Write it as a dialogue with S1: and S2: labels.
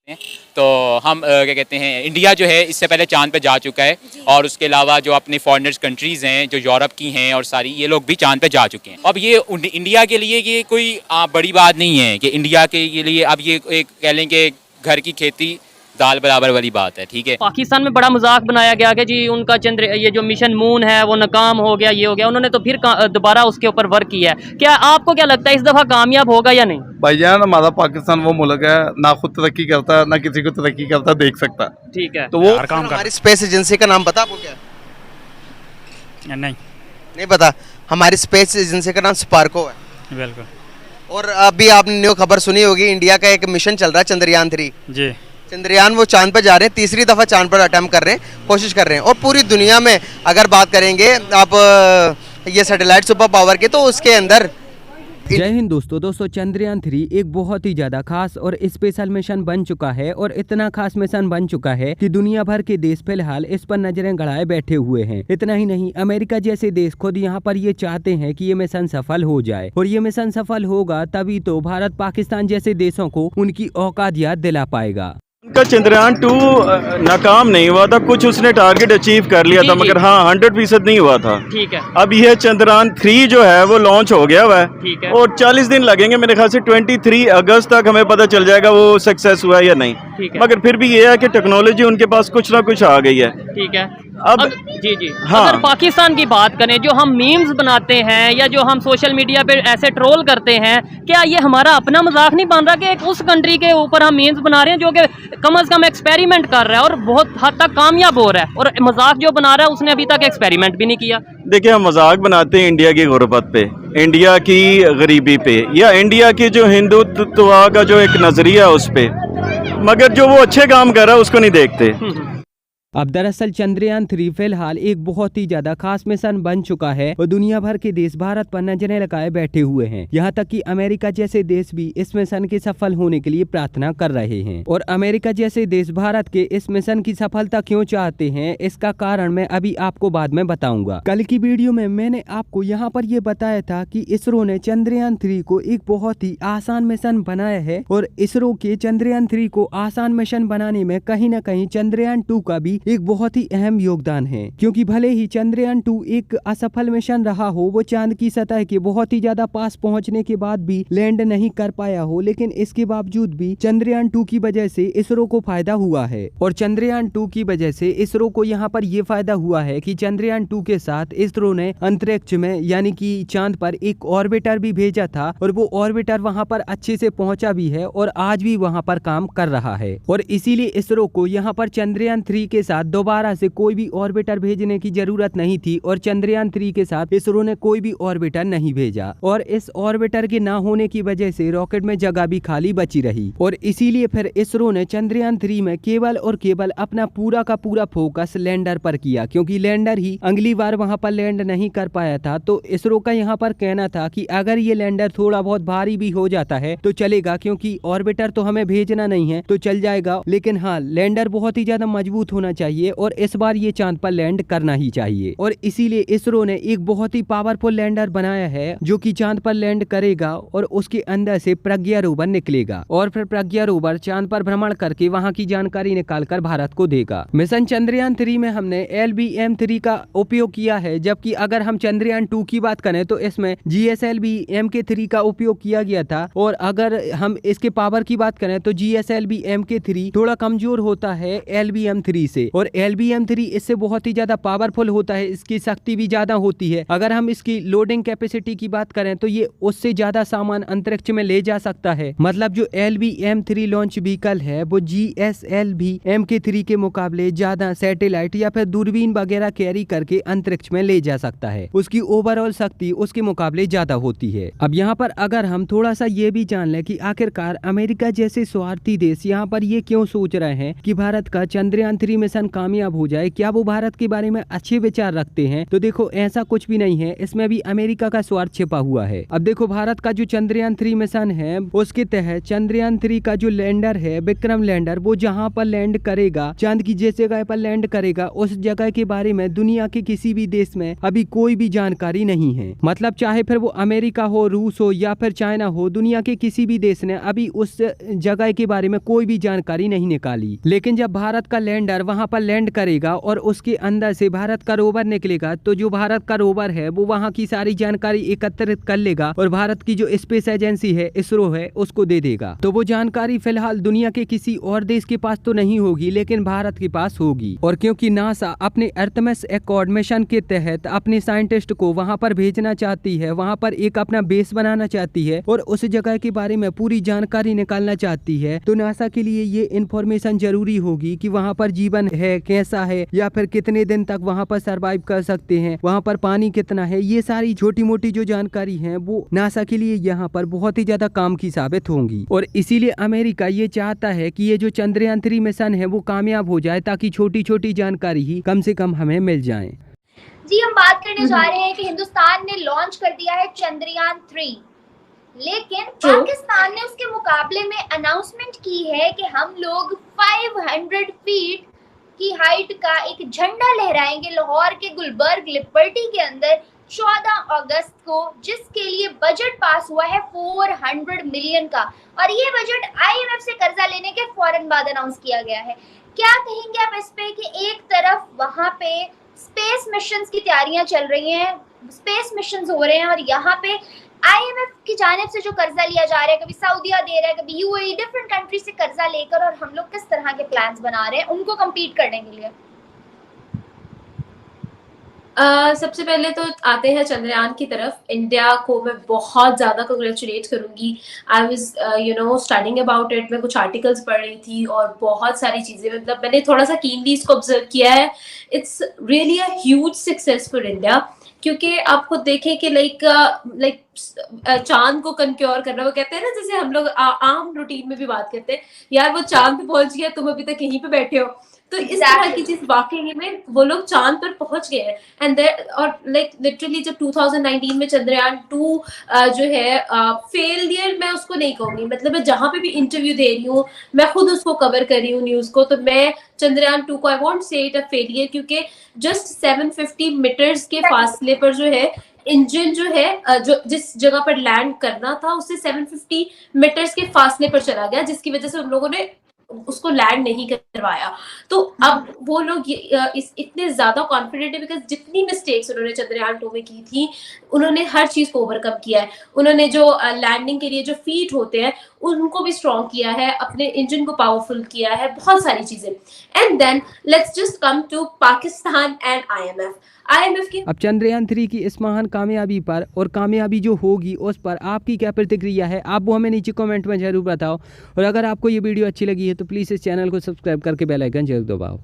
S1: हैं। तो हम क्या कहते हैं, इंडिया जो है इससे पहले चांद पे जा चुका है और उसके अलावा जो अपने फॉरेनर्स कंट्रीज़ हैं जो यूरोप की हैं और सारी, ये लोग भी चांद पे जा चुके हैं। अब ये इंडिया के लिए ये कोई बड़ी बात नहीं है कि इंडिया के लिए अब ये एक कह लें कि घर की खेती दाल बराबर वाली बात है। ठीक है,
S2: पाकिस्तान में बड़ा मजाक बनाया गया कि जी उनका ये जो मिशन मून है वो नाकाम हो गया, ये हो गया, उन्होंने तो फिर दोबारा उसके ऊपर वर्क किया है। क्या आपको क्या लगता है इस दफ़ा कामयाब होगा या नहीं?
S3: भाईजान, हमारा पाकिस्तान वो मुल्क है, ना खुद तरक्की करता है ना किसी को तरक्की करता देख सकता।
S2: ठीक है,
S3: तो वो
S4: हमारी स्पेस एजेंसी का नाम पता आपको क्या? नहीं पता। हमारी स्पेस एजेंसी का नाम स्पार्को है।
S5: बिल्कुल।
S4: और अभी आपने न्यू खबर सुनी होगी, इंडिया का एक मिशन चल रहा है चंद्रयान 3
S5: जी।
S4: चंद्रयान, वो चांद पर जा रहे हैं, तीसरी दफा चांद पर अटेम्प्ट कर रहे हैं, कोशिश कर रहे हैं। और पूरी दुनिया में अगर बात करेंगे आप ये सैटेलाइट सुपर पावर के, तो उसके अंदर
S6: जय हिंद दोस्तों चंद्रयान 3 एक बहुत ही ज्यादा खास और स्पेशल मिशन बन चुका है और इतना खास मिशन बन चुका है कि दुनिया भर के देश फिलहाल इस पर नजरें गड़ाए बैठे हुए हैं। इतना ही नहीं, अमेरिका जैसे देश खुद यहाँ पर ये चाहते हैं कि ये मिशन सफल हो जाए और ये मिशन सफल होगा तभी तो भारत पाकिस्तान जैसे देशों को उनकी औकात याद दिला पाएगा।
S7: उनका चंद्रयान 2 नाकाम नहीं हुआ था, कुछ उसने टारगेट अचीव कर लिया था, मगर हाँ 100% नहीं हुआ था।
S2: ठीक है।
S7: अब यह चंद्रयान 3 जो है वो लॉन्च हो गया हुआ है।
S2: ठीक है।
S7: और 40 दिन लगेंगे मेरे ख्याल से, 23 अगस्त तक हमें पता चल जाएगा वो सक्सेस हुआ है या नहीं।
S2: ठीक है।
S7: मगर फिर भी ये है कि टेक्नोलॉजी उनके पास कुछ ना कुछ आ गई है।
S2: ठीक है।
S7: अब
S2: जी
S7: हाँ।
S2: अगर पाकिस्तान की बात करें, जो हम मीम्स बनाते हैं या जो हम सोशल मीडिया पे ऐसे ट्रोल करते हैं, क्या ये हमारा अपना मजाक नहीं बन रहा कि एक उस कंट्री के ऊपर हम मीम्स बना रहे हैं जो कि कम से कम एक्सपेरिमेंट कर रहा है और बहुत हद तक कामयाब हो रहा है, और मजाक जो बना रहा है उसने अभी तक एक्सपेरिमेंट भी नहीं किया।
S7: देखिए, हम मजाक बनाते हैं इंडिया की गुर्बत पे, इंडिया की गरीबी पे, या इंडिया की जो हिंदुत्व का जो एक नजरिया उस पे, मगर जो वो अच्छे काम कर रहा है उसको नहीं देखते।
S6: अब दरअसल चंद्रयान 3 फिलहाल एक बहुत ही ज्यादा खास मिशन बन चुका है और दुनिया भर के देश भारत पर नजरें लगाए बैठे हुए हैं। यहाँ तक कि अमेरिका जैसे देश भी इस मिशन के सफल होने के लिए प्रार्थना कर रहे हैं। और अमेरिका जैसे देश भारत के इस मिशन की सफलता क्यों चाहते हैं, इसका कारण मैं अभी आपको बाद में बताऊंगा। कल की वीडियो में मैंने आपको यहाँ पर ये बताया था कि इसरो ने चंद्रयान 3 को एक बहुत ही आसान मिशन बनाया है और इसरो के चंद्रयान 3 को आसान मिशन बनाने में कहीं न कहीं चंद्रयान 2 का भी एक बहुत ही अहम योगदान है। क्योंकि भले ही चंद्रयान 2 एक असफल मिशन रहा हो, वो चांद की सतह के बहुत ही ज्यादा पास पहुंचने के बाद भी लैंड नहीं कर पाया हो, लेकिन इसके बावजूद भी चंद्रयान 2 की वजह से इसरो को फायदा हुआ है। और चंद्रयान 2 की वजह से इसरो को यहाँ पर ये फायदा हुआ है कि चंद्रयान 2 के साथ इसरो ने अंतरिक्ष में यानी कि चांद पर एक ऑर्बिटर भी भेजा था और वो ऑर्बिटर वहाँ पर अच्छे से पहुंचा भी है और आज भी वहाँ पर काम कर रहा है। और इसीलिए इसरो को यहाँ पर चंद्रयान 3 के साथ दोबारा से कोई भी ऑर्बिटर भेजने की जरूरत नहीं थी और चंद्रयान 3 के साथ इसरो ने कोई भी ऑर्बिटर नहीं भेजा और इस ऑर्बिटर के ना होने की वजह से रॉकेट में जगह भी खाली बची रही। और इसीलिए फिर इसरो ने चंद्रयान 3 में केवल और केवल अपना पूरा का पूरा फोकस लैंडर पर किया, क्योंकि लैंडर ही अगली बार वहां पर लैंड नहीं कर पाया था। तो इसरो का यहाँ पर कहना था कि अगर ये लैंडर थोड़ा बहुत भारी भी हो जाता है तो चलेगा, क्योंकि ऑर्बिटर तो हमें भेजना नहीं है तो चल जाएगा, लेकिन हाँ लैंडर बहुत ही ज्यादा मजबूत होना चाहिए और इस बार ये चांद पर लैंड करना ही चाहिए। और इसीलिए इसरो ने एक बहुत ही पावरफुल लैंडर बनाया है जो कि चांद पर लैंड करेगा और उसके अंदर से प्रज्ञा रोवर निकलेगा और फिर प्रज्ञा रोवर चांद पर भ्रमण करके वहां की जानकारी निकालकर भारत को देगा। मिशन चंद्रयान 3 में हमने LBM-3 का उपयोग किया है, जबकि अगर हम चंद्रयान 2 की बात करें तो इसमें GSLV-MK3 का उपयोग किया गया था। और अगर हम इसके पावर की बात करें तो GSLV-MK3 थोड़ा कमजोर होता है LBM-3 से और LBM-3 इससे बहुत ही ज्यादा पावरफुल होता है, इसकी शक्ति भी ज्यादा होती है। अगर हम इसकी लोडिंग कैपेसिटी की बात करें तो ये उससे ज्यादा सामान अंतरिक्ष में ले जा सकता है। मतलब जो LBM-3 लॉन्च व्हीकल है वो GSLV-MK3 के मुकाबले ज्यादा सैटेलाइट या फिर दूरबीन वगैरह कैरी करके अंतरिक्ष में ले जा सकता है। उसकी ओवरऑल शक्ति उसके मुकाबले ज्यादा होती है। अब यहाँ पर अगर हम थोड़ा सा ये भी जान लें कि आखिरकार अमेरिका जैसे स्वार्थी देश यहाँ पर ये क्यों सोच रहे हैं कि भारत का चंद्रयान 3 में मिशन कामयाब हो जाए, क्या वो भारत के बारे में अच्छे विचार रखते हैं? तो देखो ऐसा कुछ भी नहीं है, इसमें भी अमेरिका का स्वार्थ छिपा हुआ है। अब देखो भारत का जो चंद्रयान 3 मिशन है उसके तहत चंद्रयान 3 का जो लैंडर है विक्रम लैंडर, वो जहाँ पर लैंड करेगा, चांद की जिस जगह पर लैंड करेगा, उस जगह के बारे में दुनिया के किसी भी देश में अभी कोई भी जानकारी नहीं है। मतलब चाहे फिर वो अमेरिका हो, रूस हो या फिर चाइना हो, दुनिया के किसी भी देश ने अभी उस जगह के बारे में कोई भी जानकारी नहीं निकाली। लेकिन जब भारत का लैंडर वहां पर लैंड करेगा और उसके अंदर से भारत का रोवर निकलेगा, तो जो भारत का रोवर है वो वहां की सारी जानकारी एकत्रित कर लेगा और भारत की जो स्पेस एजेंसी है, इसरो है, उसको दे देगा। तो वो जानकारी फिलहाल दुनिया के किसी और देश के पास तो नहीं होगी, लेकिन भारत के पास होगी। और क्योंकि नासा अपने आर्टेमिस एकॉर्ड मिशन के तहत अपने साइंटिस्ट को वहां पर भेजना चाहती है, वहां पर एक अपना बेस बनाना चाहती है और उस जगह के बारे में पूरी जानकारी निकालना चाहती है, तो नासा के लिए ये इंफॉर्मेशन जरूरी होगी कि वहां पर जीवन है, कैसा है, या फिर कितने दिन तक वहां पर सरवाइव कर सकते हैं, वहां पर पानी कितना है। ये सारी छोटी मोटी जो जानकारी है वो नासा के लिए यहाँ पर बहुत ही ज्यादा काम की साबित होंगी। और इसीलिए अमेरिका ये चाहता है कि ये जो चंद्रयान 3 मिशन है वो कामयाब हो जाए, ताकि छोटी छोटी जानकारी ही कम से कम हमें मिल जाए।
S5: जी, हम बात करने जा रहे हैं कि हिंदुस्तान ने लॉन्च कर दिया है चंद्रयान 3, लेकिन पाकिस्तान ने उसके मुकाबले में अनाउंसमेंट की है कि हम लोग 500 फीट की हाइट का एक झंडा लहराएंगे लाहौर के गुलबर्ग लिबर्टी के अंदर 14 अगस्त को, जिसके लिए बजट पास हुआ है 400 मिलियन का। और ये बजट IMF से कर्जा लेने के फौरन बाद अनाउंस किया गया है। क्या कहेंगे आप इस पे कि एक तरफ वहां पे स्पेस मिशंस की तैयारियां चल रही हैं, स्पेस मिशंस हो रहे हैं, और यहाँ पे IMF की जानिब से जो कर्जा लिया जा रहा है, कभी सऊदीया दे रहा है, कभी UAE, डिफरेंट कंट्री से कर्जा लेकर, और हम लोग किस तरह के प्लान्स बना रहे हैं उनको कम्पीट करने के लिए?
S8: सबसे पहले तो आते हैं चंद्रयान की तरफ। इंडिया को मैं बहुत ज़्यादा कंग्रेचुलेट करूंगी। I was studying about it, मैं कुछ आर्टिकल्स पढ़ रही थी और बहुत सारी चीज़ें, मतलब मैंने थोड़ा सा कीनली इसको ऑब्जर्व किया है। It's really a huge success for India, क्योंकि आप खुद देखें कि लाइक चांद को कन्क्योर करना, वो कहते हैं ना, जैसे हम लोग आम रूटीन में भी बात करते हैं, यार वो चांद पे पहुंच गया, तुम अभी तक यहीं पे बैठे हो। तो इस तरह की चीज वाकई में वो लोग चांद पर पहुंच गए हैं। एंड और लाइक लिटरली जब 2019 में चंद्रयान 2 जो है फेलियर, मैं उसको नहीं कहूंगी, मतलब मैं जहां पे भी इंटरव्यू दे रही हूँ, मैं खुद उसको कवर कर रही हूँ न्यूज को, तो मैं चंद्रयान 2 को I won't say it a failure, क्योंकि जस्ट 750 मीटर्स के फासले पर जो है इंजन जो है जो जिस जगह पर लैंड करना था उससे 750 मीटर्स के फासले पर चला गया, जिसकी वजह से उन लोगों ने उसको लैंड नहीं करवाया। तो अब वो लोग इतने ज्यादा कॉन्फिडेंट है, बिकॉज जितनी मिस्टेक्स उन्होंने चंद्रयान 2 में की थी, उन्होंने हर चीज को ओवरकम किया है। उन्होंने जो लैंडिंग के लिए जो फीट होते हैं उनको भी स्ट्रॉन्ग किया है, अपने इंजन को पावरफुल किया है, बहुत सारी चीजें। And then let's just come to Pakistan and IMF की।
S6: अब चंद्रयान 3 की इस महान कामयाबी पर, और कामयाबी जो होगी उस पर आपकी क्या प्रतिक्रिया है, आप वो हमें नीचे कमेंट में जरूर बताओ। और अगर आपको ये वीडियो अच्छी लगी है तो प्लीज़ इस चैनल को सब्सक्राइब करके बेल आइकन जरूर दबाओ।